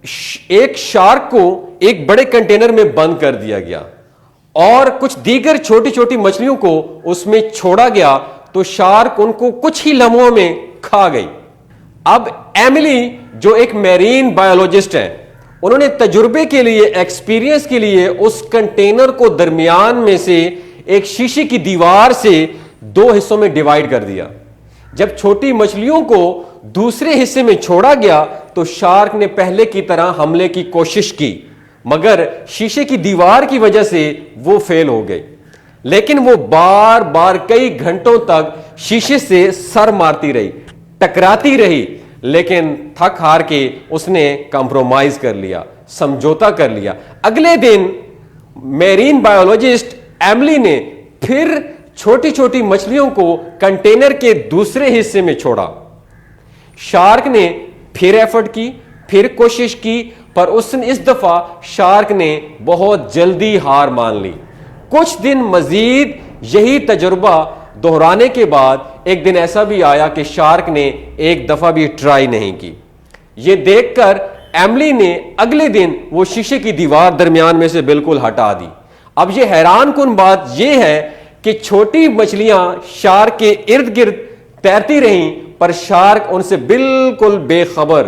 एक शार्क को एक बड़े कंटेनर में बंद कर दिया गया और कुछ दीगर छोटी छोटी मछलियों को उसमें छोड़ा गया, तो शार्क उनको कुछ ही लम्हों में खा गई। अब एमिली जो एक मैरीन बायोलॉजिस्ट है, उन्होंने तजुर्बे के लिए, एक्सपीरियंस के लिए उस कंटेनर को दरमियान में से एक शीशे की दीवार से 2 हिस्सों में डिवाइड कर दिया। जब छोटी मछलियों को दूसरे हिस्से में छोड़ा गया तो शार्क ने पहले की तरह हमले की कोशिश की, मगर शीशे की दीवार की वजह से वो फेल हो गई। लेकिन वो बार बार कई घंटों तक शीशे से सर मारती रही, टकराती रही, लेकिन थक हार के उसने कंप्रोमाइज कर लिया, समझौता कर लिया। अगले दिन मैरीन बायोलॉजिस्ट एमिली ने फिर छोटी छोटी मछलियों को कंटेनर के दूसरे हिस्से में छोड़ा। शार्क ने फिर एफर्ट की, फिर कोशिश की, पर इस दफा शार्क ने बहुत जल्दी हार मान ली। कुछ दिन मजीद यही तजुर्बा दोहराने के बाद एक दिन ऐसा भी आया कि शार्क ने एक दफा भी ट्राई नहीं की। यह देखकर एमिली ने अगले दिन वो शीशे की दीवार दरमियान में से बिल्कुल हटा दी। अब यह हैरान कुन बात यह है कि छोटी मछलियां शार्क के इर्द गिर्द तैरती रहीं, पर शार्क उनसे बिल्कुल बेखबर,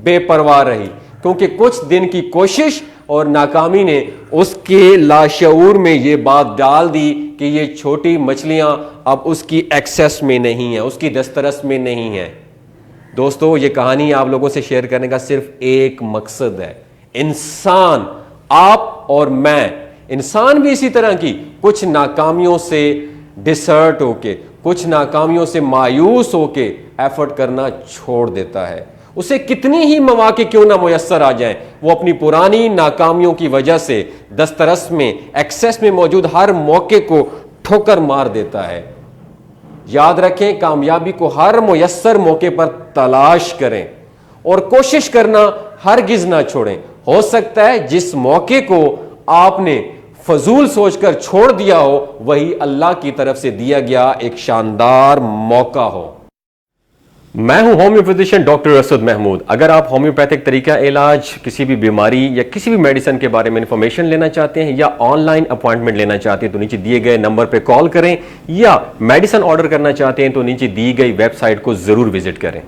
बेपरवाह रही, क्योंकि कुछ दिन की कोशिश और नाकामी ने उसके लाशऊर में यह बात डाल दी कि ये छोटी मछलियां अब उसकी एक्सेस में नहीं है, उसकी दस्तरस में नहीं है। दोस्तों, ये कहानी आप लोगों से शेयर करने का सिर्फ एक मकसद है। इंसान, आप और मैं, इंसान भी इसी तरह की कुछ नाकामियों से डिसर्ट होके, कुछ नाकामियों से मायूस होके एफर्ट करना छोड़ देता है। उसे कितनी ही मौके क्यों ना मुयस्सर आ जाए, वो अपनी पुरानी नाकामियों की वजह से दस्तरस में, एक्सेस में मौजूद हर मौके को ठोकर मार देता है। याद रखें, कामयाबी को हर मुयस्सर मौके पर तलाश करें और कोशिश करना हरगिज ना छोड़ें। हो सकता है जिस मौके को आपने फजूल सोचकर छोड़ दिया हो, वही अल्लाह की तरफ से दिया गया एक शानदार मौका हो। मैं हूं होम्योपैथिशियन डॉक्टर असद महमूद। अगर आप होम्योपैथिक तरीका इलाज, किसी भी बीमारी या किसी भी मेडिसिन के बारे में इंफॉर्मेशन लेना चाहते हैं या ऑनलाइन अपॉइंटमेंट लेना चाहते हैं तो नीचे दिए गए नंबर पर कॉल करें, या मेडिसिन ऑर्डर करना चाहते हैं तो नीचे दी गई वेबसाइट को जरूर विजिट करें।